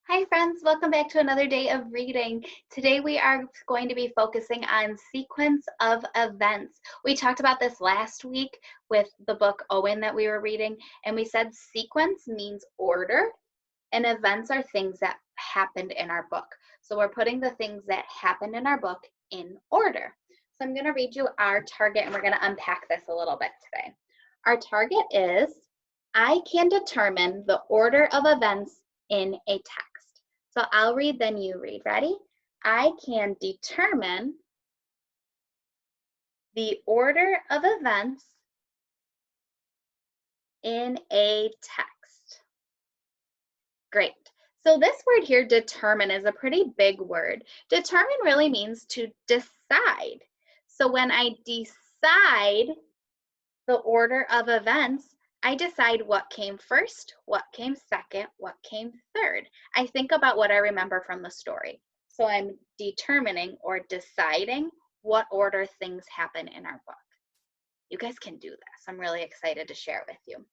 Hi friends, welcome back to another day of reading. Today we are going to be focusing on sequence of events. We talked about this last week with the book Owen that we were reading, and we said sequence means order and events are things that happened in our book. So we're putting the things that happened in our book in order. So I'm going to read you our target and we're going to unpack this a little bit today. Our target is, I can determine the order of events in a text. So I'll read, then you read. Ready? I can determine the order of events in a text. Great. So this word here, determine, is a pretty big word. Determine really means to decide. So when I decide the order of events, I decide what came first, what came second, what came third. I think about what I remember from the story. So I'm determining or deciding what order things happen in our book. You guys can do this. I'm really excited to share it with you.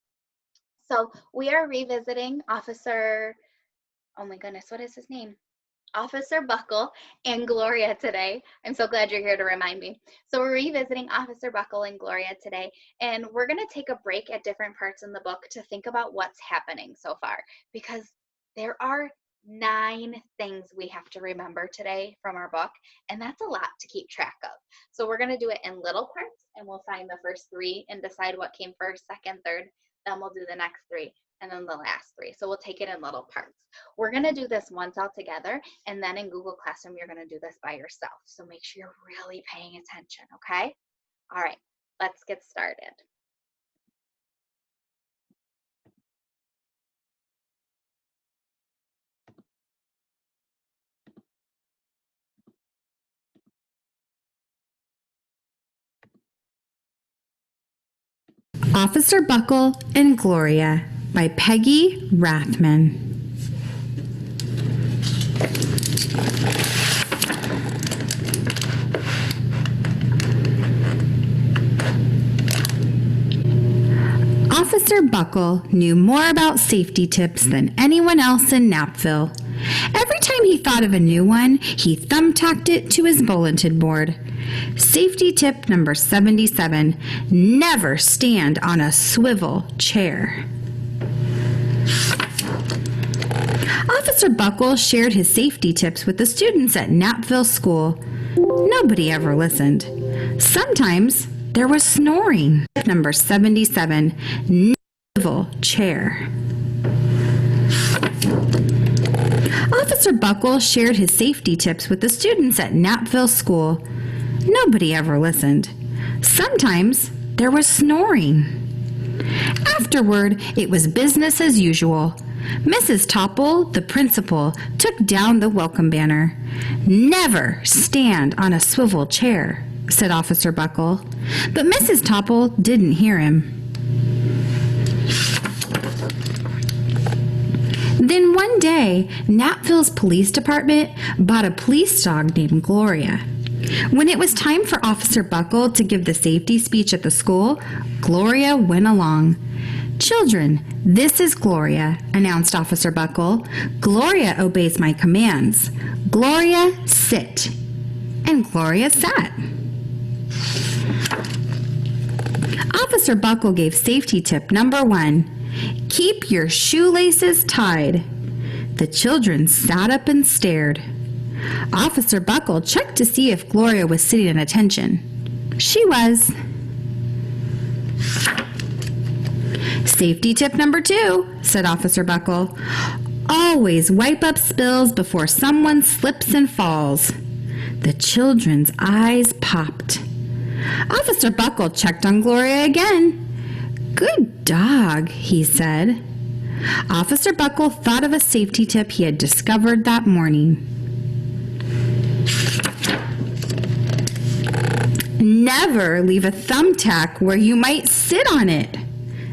So we are revisiting Officer, oh my goodness, what is his name? Officer Buckle and Gloria today. I'm so glad you're here to remind me. So we're revisiting Officer Buckle and Gloria today, and we're going to take a break at different parts in the book to think about what's happening so far, because there are 9 things we have to remember today from our book, and that's a lot to keep track of. So we're going to do it in little parts, and we'll find the first 3 and decide what came first, second, third. Then we'll do the next 3 and then the last 3. So we'll take it in little parts. We're going to do this once all together, and then in Google Classroom, you're going to do this by yourself. So make sure you're really paying attention, okay? All right, let's get started. Officer Buckle and Gloria by Peggy Rathman. Officer Buckle knew more about safety tips than anyone else in Knappville. Every time he thought of a new one, he thumbtacked it to his bulletin board. Safety tip number 77, never stand on a swivel chair. Officer Buckle shared his safety tips with the students at Knappville School. Nobody ever listened. Sometimes there was snoring. Number 77, swivel chair. Officer Buckle shared his safety tips with the students at Knappville School. Nobody ever listened. Sometimes there was snoring. Afterward, it was business as usual. Mrs. Topple, the principal, took down the welcome banner. Never stand on a swivel chair, said Officer Buckle. But Mrs. Topple didn't hear him. Then one day, Knappville's police department bought a police dog named Gloria. When it was time for Officer Buckle to give the safety speech at the school, Gloria went along. Children, this is Gloria, announced Officer Buckle. Gloria obeys my commands. Gloria, sit. And Gloria sat. Officer Buckle gave safety tip number 1. Keep your shoelaces tied. The children sat up and stared. Officer Buckle checked to see if Gloria was sitting at attention. She was. Safety tip number 2, said Officer Buckle. Always wipe up spills before someone slips and falls. The children's eyes popped. Officer Buckle checked on Gloria again. Good dog, he said. Officer Buckle thought of a safety tip he had discovered that morning. Never leave a thumbtack where you might sit on it.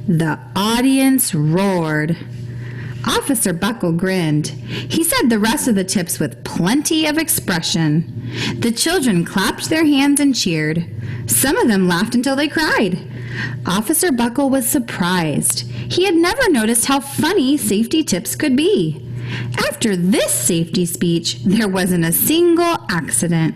The audience roared. Officer Buckle grinned. He said the rest of the tips with plenty of expression. The children clapped their hands and cheered. Some of them laughed until they cried. Officer Buckle was surprised. He had never noticed how funny safety tips could be. After this safety speech, there wasn't a single accident.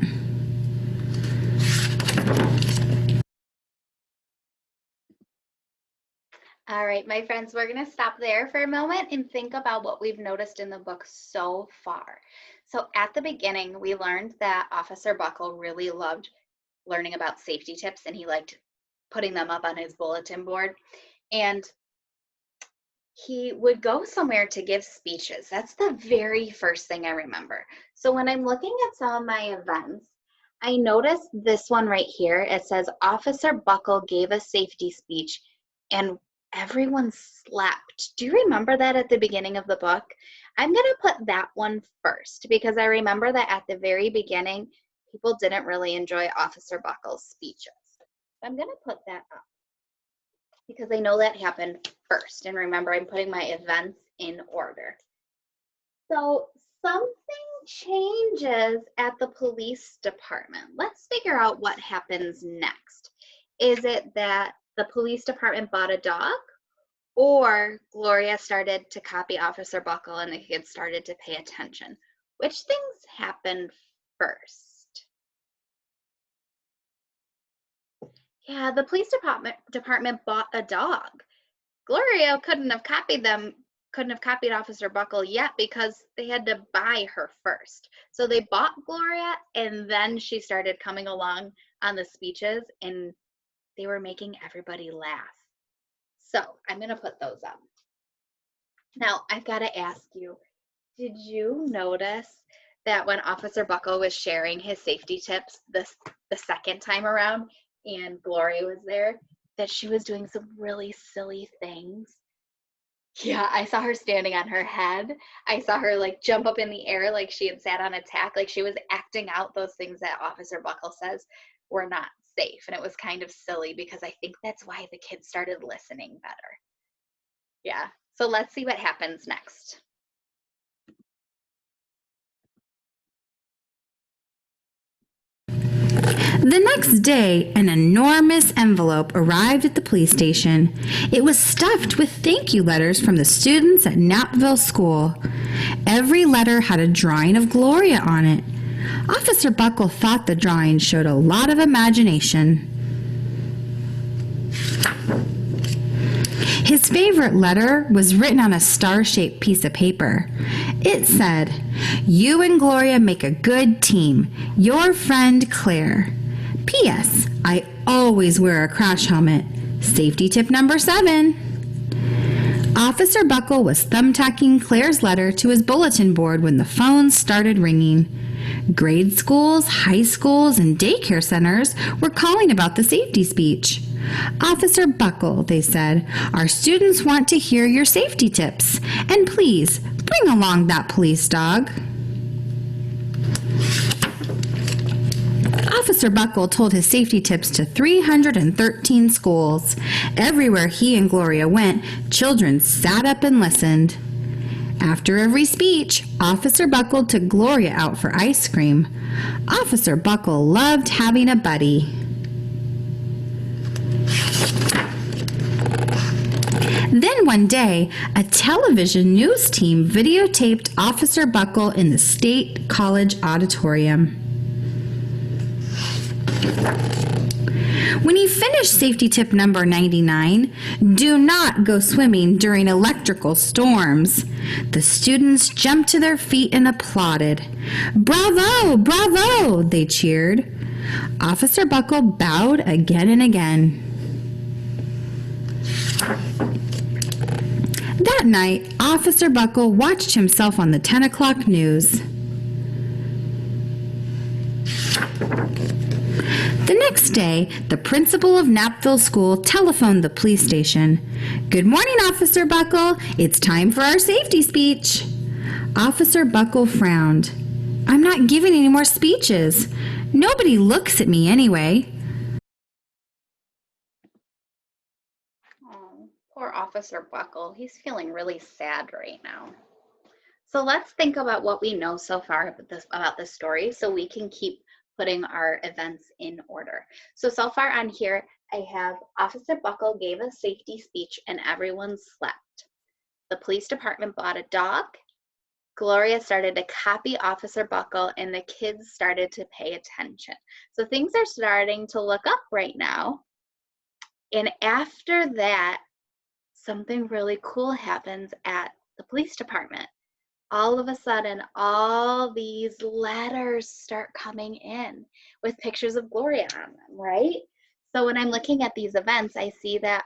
All right, my friends, we're going to stop there for a moment and think about what we've noticed in the book so far. So at the beginning, we learned that Officer Buckle really loved learning about safety tips, and he liked putting them up on his bulletin board. And he would go somewhere to give speeches. That's the very first thing I remember. So when I'm looking at some of my events, I noticed this one right here. It says Officer Buckle gave a safety speech and everyone slept. Do you remember that at the beginning of the book? I'm going to put that one first because I remember that at the very beginning, people didn't really enjoy Officer Buckle's speeches. I'm going to put that up because I know that happened first. And remember, I'm putting my events in order. So something changes at the police department. Let's figure out what happens next. Is it that the police department bought a dog, or Gloria started to copy Officer Buckle and the kids started to pay attention? Which things happened first? Yeah, the police department bought a dog. Gloria couldn't have copied Officer Buckle yet because they had to buy her first. So they bought Gloria and then she started coming along on the speeches and they were making everybody laugh. So I'm going to put those up. Now I've got to ask you, did you notice that when Officer Buckle was sharing his safety tips the second time around and Gloria was there, that she was doing some really silly things? Yeah, I saw her standing on her head. I saw her like jump up in the air like she had sat on a tack, like she was acting out those things that Officer Buckle says were not safe. And it was kind of silly because I think that's why the kids started listening better. Yeah, so let's see what happens next. The next day, an enormous envelope arrived at the police station. It was stuffed with thank you letters from the students at Knapville School. Every letter had a drawing of Gloria on it. Officer Buckle thought the drawing showed a lot of imagination. His favorite letter was written on a star-shaped piece of paper. It said, "You and Gloria make a good team. Your friend, Claire. P.S. I always wear a crash helmet. Safety tip number 7. Officer Buckle was thumbtacking Claire's letter to his bulletin board when the phone started ringing. Grade schools, high schools, and daycare centers were calling about the safety speech. Officer Buckle, they said, our students want to hear your safety tips, and please bring along that police dog. Officer Buckle told his safety tips to 313 schools. Everywhere he and Gloria went, children sat up and listened. After every speech, Officer Buckle took Gloria out for ice cream. Officer Buckle loved having a buddy. Then one day, a television news team videotaped Officer Buckle in the State College auditorium. When he finished safety tip number 99, do not go swimming during electrical storms, the students jumped to their feet and applauded. Bravo! Bravo! They cheered. Officer Buckle bowed again and again. That night, Officer Buckle watched himself on the 10 o'clock news. The next day, the principal of Knapville School telephoned the police station. Good morning, Officer Buckle. It's time for our safety speech. Officer Buckle frowned. I'm not giving any more speeches. Nobody looks at me anyway. Oh, poor Officer Buckle. He's feeling really sad right now. So let's think about what we know so far about this story so we can keep putting our events in order. So far on here, I have Officer Buckle gave a safety speech and everyone slept. The police department bought a dog. Gloria started to copy Officer Buckle and the kids started to pay attention. So things are starting to look up right now. And after that, something really cool happens at the police department. All of a sudden, all these letters start coming in with pictures of Gloria on them, right? So when I'm looking at these events, I see that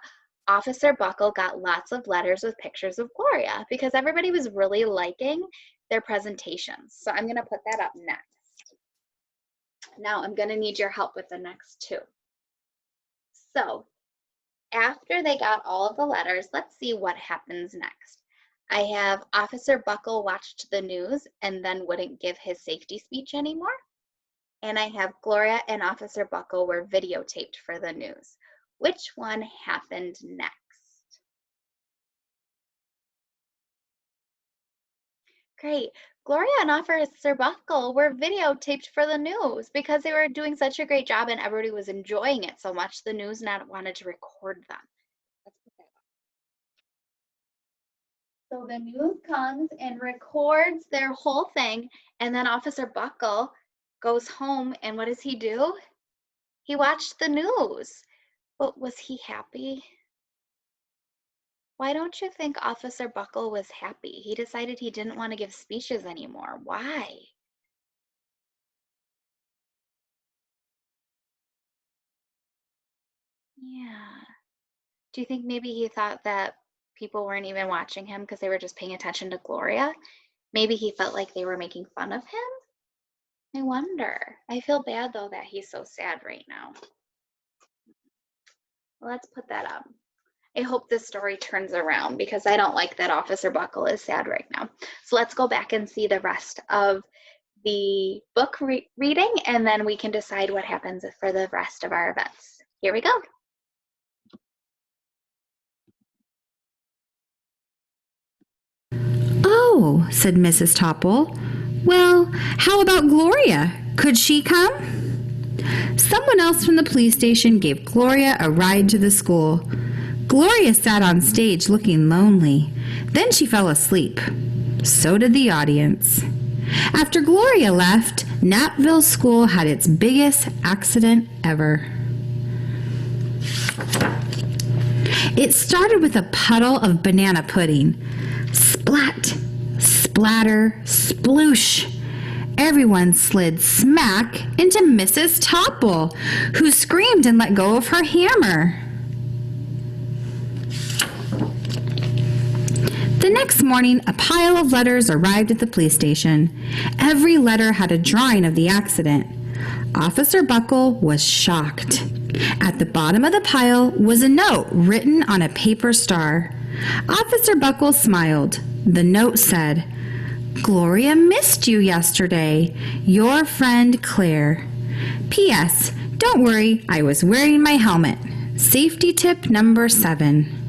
Officer Buckle got lots of letters with pictures of Gloria because everybody was really liking their presentations. So I'm going to put that up next. Now I'm going to need your help with the next two. So after they got all of the letters, let's see what happens next. I have Officer Buckle watched the news and then wouldn't give his safety speech anymore. And I have Gloria and Officer Buckle were videotaped for the news. Which one happened next? Great. Gloria and Officer Buckle were videotaped for the news because they were doing such a great job and everybody was enjoying it so much, the news not wanted to record them. Let's put that up. So the news comes and records their whole thing, and then Officer Buckle goes home, and what does he do? He watched the news. But was he happy? Why don't you think Officer Buckle was happy? He decided he didn't want to give speeches anymore. Why? Yeah. Do you think maybe he thought that people weren't even watching him because they were just paying attention to Gloria? Maybe he felt like they were making fun of him? I wonder. I feel bad though that he's so sad right now. Let's put that up. I hope this story turns around because I don't like that Officer Buckle is sad right now. So let's go back and see the rest of the book reading, and then we can decide what happens for the rest of our events. Here we go. Oh, said Mrs. Topple. Well, how about Gloria? Could she come? Someone else from the police station gave Gloria a ride to the school. Gloria sat on stage looking lonely. Then she fell asleep. So did the audience. After Gloria left, Knapville School had its biggest accident ever. It started with a puddle of banana pudding. Splat, splatter, sploosh. Everyone slid smack into Mrs. Topple, who screamed and let go of her hammer. The next morning, a pile of letters arrived at the police station. Every letter had a drawing of the accident. Officer Buckle was shocked. At the bottom of the pile was a note written on a paper star. Officer Buckle smiled. The note said, "Gloria missed you yesterday. Your friend Claire. P.S. Don't worry, I was wearing my helmet. Safety tip number 7.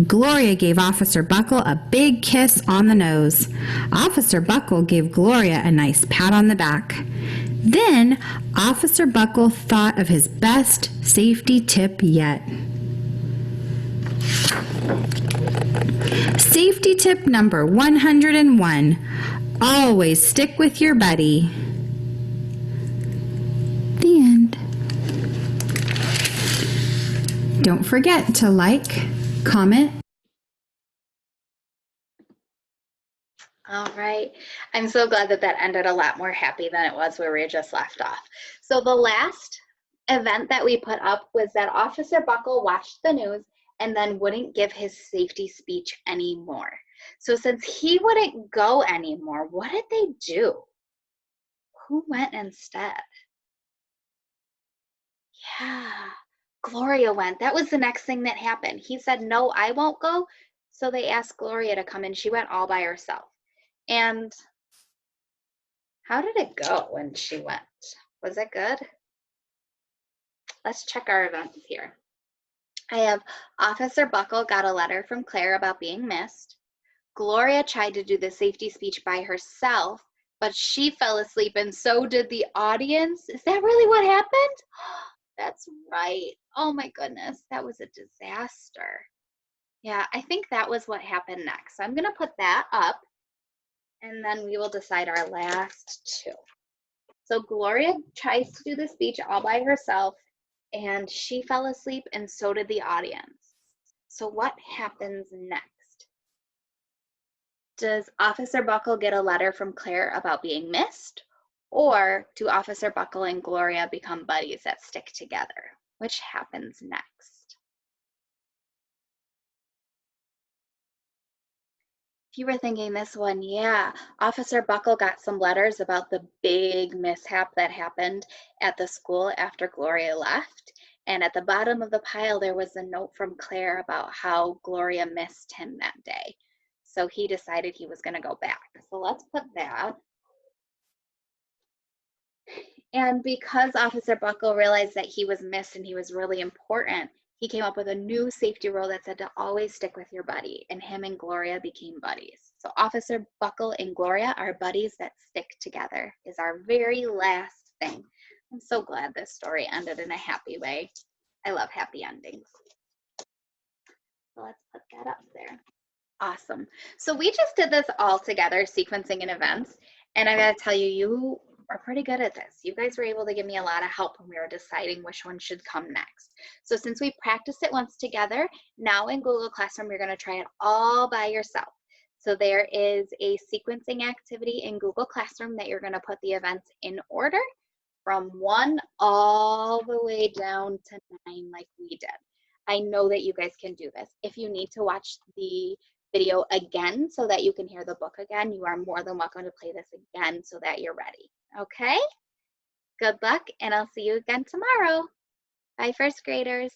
Gloria gave Officer Buckle a big kiss on the nose. Officer Buckle gave Gloria a nice pat on the back. Then Officer Buckle thought of his best safety tip yet. Safety tip number 101. Always stick with your buddy. The end. Don't forget to like, comment. All right. I'm so glad that that ended a lot more happy than it was where we just left off. So the last event that we put up was that Officer Buckle watched the news and then wouldn't give his safety speech anymore. So since he wouldn't go anymore, what did they do? Who went instead? Yeah, Gloria went. That was the next thing that happened. He said, no, I won't go. So they asked Gloria to come and she went all by herself. And how did it go when she went? Was it good? Let's check our events here. I have Officer Buckle got a letter from Claire about being missed. Gloria tried to do the safety speech by herself, but she fell asleep and so did the audience. Is that really what happened? That's right. Oh my goodness, that was a disaster. Yeah, I think that was what happened next. So I'm going to put that up and then we will decide our last two. So Gloria tries to do the speech all by herself and she fell asleep and so did the audience. So what happens next? Does Officer Buckle get a letter from Claire about being missed? Or do Officer Buckle and Gloria become buddies that stick together? Which happens next? If you were thinking this one, yeah, Officer Buckle got some letters about the big mishap that happened at the school after Gloria left. And at the bottom of the pile, there was a note from Claire about how Gloria missed him that day. So he decided he was going to go back. So let's put that. And because Officer Buckle realized that he was missed and he was really important, he came up with a new safety rule that said to always stick with your buddy, and him and Gloria became buddies. So Officer Buckle and Gloria are buddies that stick together is our very last thing. I'm so glad this story ended in a happy way. I love happy endings. So let's put that up there. Awesome. So we just did this all together, sequencing and events. And I gotta tell you, you are pretty good at this. You guys were able to give me a lot of help when we were deciding which one should come next. So since we practiced it once together, now in Google Classroom, you're gonna try it all by yourself. So there is a sequencing activity in Google Classroom that you're gonna put the events in order from 1 all the way down to 9 like we did. I know that you guys can do this. If you need to watch the video again so that you can hear the book again, you are more than welcome to play this again so that you're ready. Okay? Good luck, and I'll see you again tomorrow. Bye, first graders.